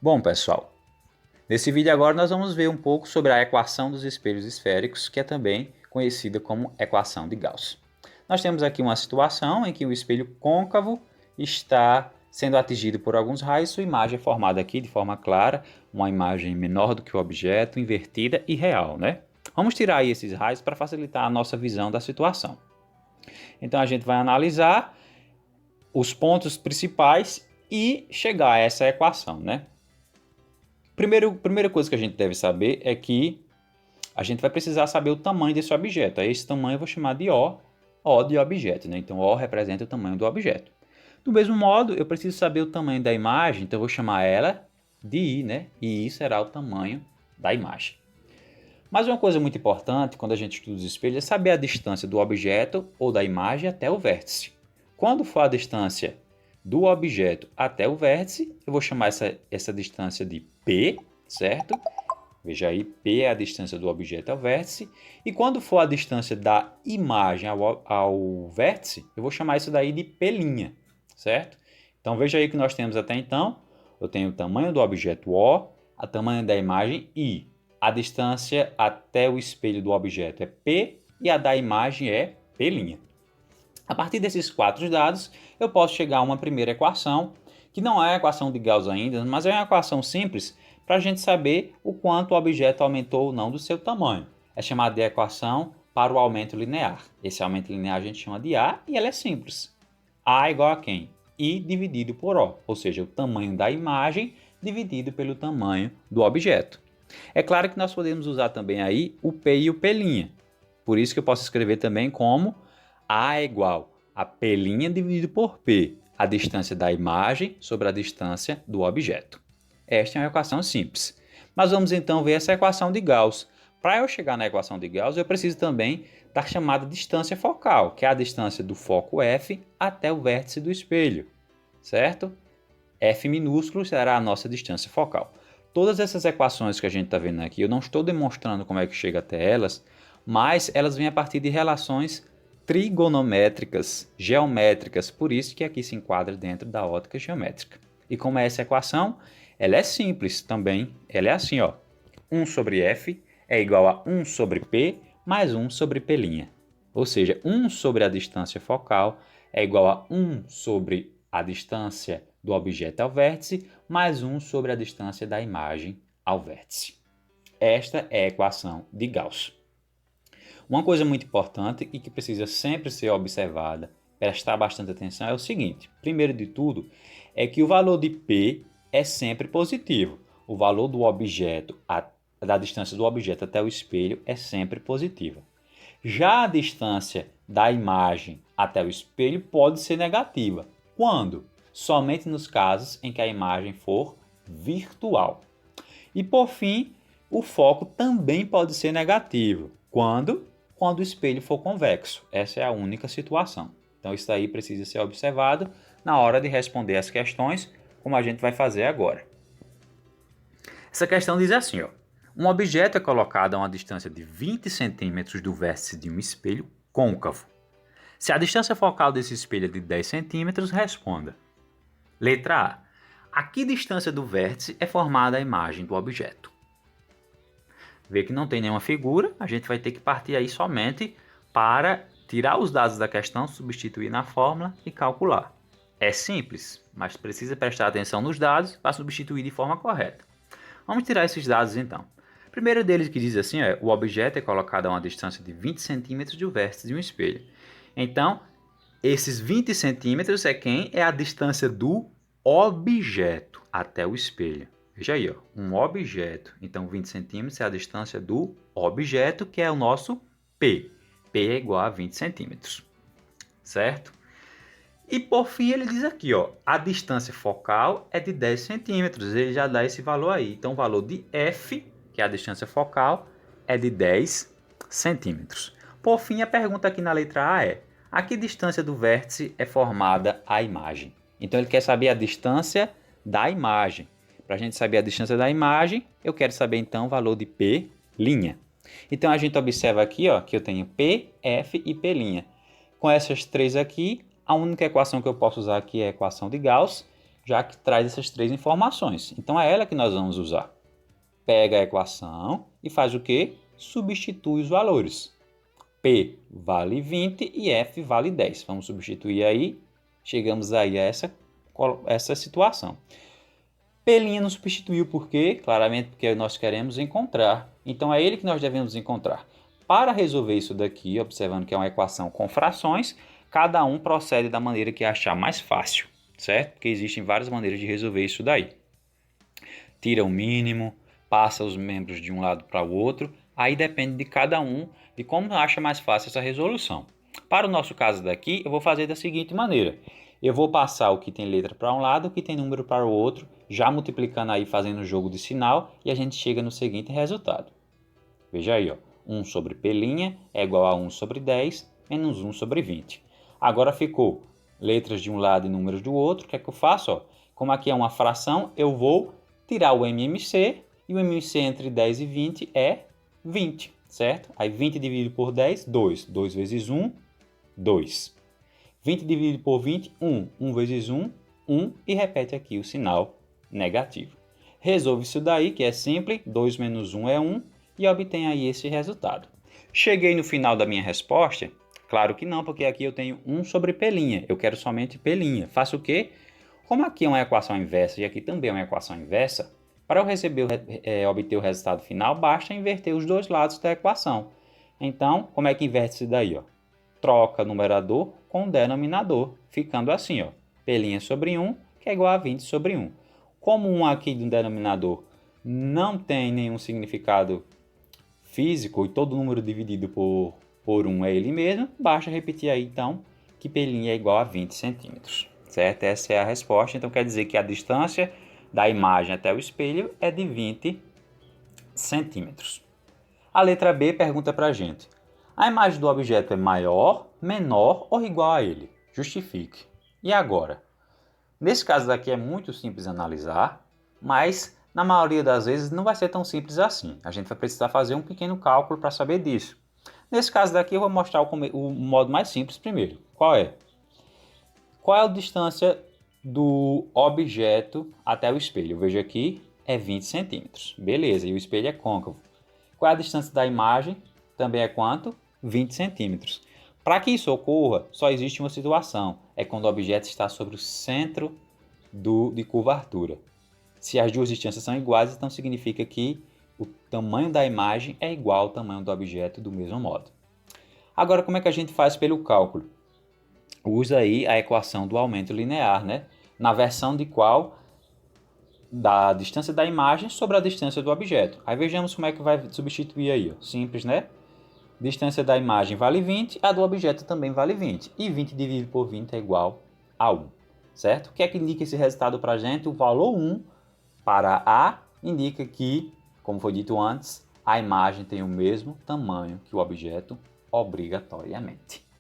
Bom, pessoal, nesse vídeo agora nós vamos ver um pouco sobre a equação dos espelhos esféricos, que é também conhecida como equação de Gauss. Nós temos aqui uma situação em que o espelho côncavo está sendo atingido por alguns raios, sua imagem é formada aqui de forma clara, uma imagem menor do que o objeto, invertida e real, né? Vamos tirar aí esses raios para facilitar a nossa visão da situação. Então a gente vai analisar os pontos principais e chegar a essa equação, né? Primeira coisa que a gente deve saber é que a gente vai precisar saber o tamanho desse objeto. Esse tamanho eu vou chamar de O de objeto, né? Então O representa o tamanho do objeto. Do mesmo modo, eu preciso saber o tamanho da imagem, então eu vou chamar ela de I, né? E I será o tamanho da imagem. Mas uma coisa muito importante quando a gente estuda os espelhos é saber a distância do objeto ou da imagem até o vértice. Quando for a distância do objeto até o vértice, eu vou chamar essa distância de P, certo? Veja aí, P é a distância do objeto ao vértice. E quando for a distância da imagem ao vértice, eu vou chamar isso daí de P', certo? Então veja aí que nós temos até então, eu tenho o tamanho do objeto O, o tamanho da imagem I. A distância até o espelho do objeto é P e a da imagem é P'. A partir desses quatro dados, eu posso chegar a uma primeira equação, que não é a equação de Gauss ainda, mas é uma equação simples para a gente saber o quanto o objeto aumentou ou não do seu tamanho. É chamada de equação para o aumento linear. Esse aumento linear a gente chama de A e ela é simples. A igual a quem? I dividido por O, ou seja, o tamanho da imagem dividido pelo tamanho do objeto. É claro que nós podemos usar também aí o P e o P'. Por isso que eu posso escrever também como A é igual a P' dividido por P, a distância da imagem sobre a distância do objeto. Esta é uma equação simples. Mas vamos então ver essa equação de Gauss. Para eu chegar na equação de Gauss, eu preciso também da chamada distância focal, que é a distância do foco F até o vértice do espelho, certo? F minúsculo será a nossa distância focal. Todas essas equações que a gente está vendo aqui, eu não estou demonstrando como é que chega até elas, mas elas vêm a partir de relações trigonométricas, geométricas, por isso que aqui se enquadra dentro da ótica geométrica. E como é essa equação? Ela é simples também, ela é assim, ó. 1 sobre F é igual a 1 sobre P mais 1 sobre P'. Ou seja, 1 sobre a distância focal é igual a 1 sobre a distância do objeto ao vértice mais 1 sobre a distância da imagem ao vértice. Esta é a equação de Gauss. Uma coisa muito importante e que precisa sempre ser observada, prestar bastante atenção, é o seguinte. Primeiro de tudo, é que o valor de P é sempre positivo. O valor do objeto, da distância do objeto até o espelho é sempre positiva. Já a distância da imagem até o espelho pode ser negativa. Quando? Somente nos casos em que a imagem for virtual. E por fim, o foco também pode ser negativo. Quando? Quando o espelho for convexo. Essa é a única situação. Então isso aí precisa ser observado na hora de responder as questões, como a gente vai fazer agora. Essa questão diz assim, ó. Um objeto é colocado a uma distância de 20 centímetros do vértice de um espelho côncavo. Se a distância focal desse espelho é de 10 centímetros, responda. Letra A. A que distância do vértice é formada a imagem do objeto? Vê que não tem nenhuma figura, a gente vai ter que partir aí somente para tirar os dados da questão, substituir na fórmula e calcular. É simples, mas precisa prestar atenção nos dados para substituir de forma correta. Vamos tirar esses dados então. O primeiro deles que diz assim, o objeto é colocado a uma distância de 20 centímetros do vértice de um espelho. Então, esses 20 centímetros é quem? É a distância do objeto até o espelho. Veja aí, ó, um objeto. Então, 20 centímetros é a distância do objeto, que é o nosso P. P é igual a 20 centímetros, certo? E por fim ele diz aqui, ó, a distância focal é de 10 centímetros. Ele já dá esse valor aí. Então, o valor de F, que é a distância focal, é de 10 centímetros. Por fim, a pergunta aqui na letra A é: a que distância do vértice é formada a imagem? Então, ele quer saber a distância da imagem. Para a gente saber a distância da imagem, eu quero saber então o valor de P'. Então, a gente observa aqui, ó, que eu tenho P, F e P'. Com essas três aqui, a única equação que eu posso usar aqui é a equação de Gauss, já que traz essas três informações. Então é ela que nós vamos usar. Pega a equação e faz o quê? Substitui os valores. P vale 20 e F vale 10. Vamos substituir aí, chegamos aí a essa situação. P' não substituiu por quê? Claramente porque nós queremos encontrar. Então é ele que nós devemos encontrar. Para resolver isso daqui, observando que é uma equação com frações, cada um procede da maneira que achar mais fácil, certo? Porque existem várias maneiras de resolver isso daí. Tira o mínimo, passa os membros de um lado para o outro, aí depende de cada um de como acha mais fácil essa resolução. Para o nosso caso daqui, eu vou fazer da seguinte maneira. Eu vou passar o que tem letra para um lado, o que tem número para o outro, já multiplicando aí, fazendo o jogo de sinal, e a gente chega no seguinte resultado. Veja aí, ó, 1 sobre P' é igual a 1 sobre 10 menos 1 sobre 20. Agora ficou letras de um lado e números do outro. O que é que eu faço? Ó? Como aqui é uma fração, eu vou tirar o MMC, e o MMC entre 10 e 20 é 20, certo? Aí 20 dividido por 10, 2. 2 vezes 1, 2. 20 dividido por 20, 1. 1 vezes 1, 1. E repete aqui o sinal negativo. Resolve isso daí, que é simples. 2 menos 1 é 1. E obtém aí esse resultado. Cheguei no final da minha resposta? Claro que não, porque aqui eu tenho 1 sobre P'. Eu quero somente P'. Faço o quê? Como aqui é uma equação inversa e aqui também é uma equação inversa, para eu obter o resultado final, basta inverter os dois lados da equação. Então, como é que inverte isso daí? Ó? Troca numerador com denominador, ficando assim, ó, P' sobre 1, que é igual a 20 sobre 1. Como 1 aqui do denominador não tem nenhum significado físico e todo número dividido por 1 é ele mesmo, basta repetir aí, então, que P' é igual a 20 centímetros. Certo? Essa é a resposta. Então, quer dizer que a distância da imagem até o espelho é de 20 centímetros. A letra B pergunta para a gente: a imagem do objeto é maior, menor ou igual a ele? Justifique. E agora? Nesse caso daqui é muito simples analisar, mas na maioria das vezes não vai ser tão simples assim. A gente vai precisar fazer um pequeno cálculo para saber disso. Nesse caso daqui eu vou mostrar o modo mais simples primeiro. Qual é? Qual é a distância do objeto até o espelho? Eu vejo aqui é 20 centímetros. Beleza, e o espelho é côncavo. Qual é a distância da imagem? Também é quanto? 20 centímetros. Para que isso ocorra, só existe uma situação. É quando o objeto está sobre o centro de curvatura. Se as duas distâncias são iguais, então significa que o tamanho da imagem é igual ao tamanho do objeto do mesmo modo. Agora, como é que a gente faz pelo cálculo? Usa aí a equação do aumento linear, né? Na versão de qual? Da distância da imagem sobre a distância do objeto. Aí vejamos como é que vai substituir aí. Ó. Simples, né? Distância da imagem vale 20, a do objeto também vale 20. E 20 dividido por 20 é igual a 1. Certo? O que é que indica esse resultado para a gente? O valor 1 para A indica que, como foi dito antes, a imagem tem o mesmo tamanho que o objeto obrigatoriamente.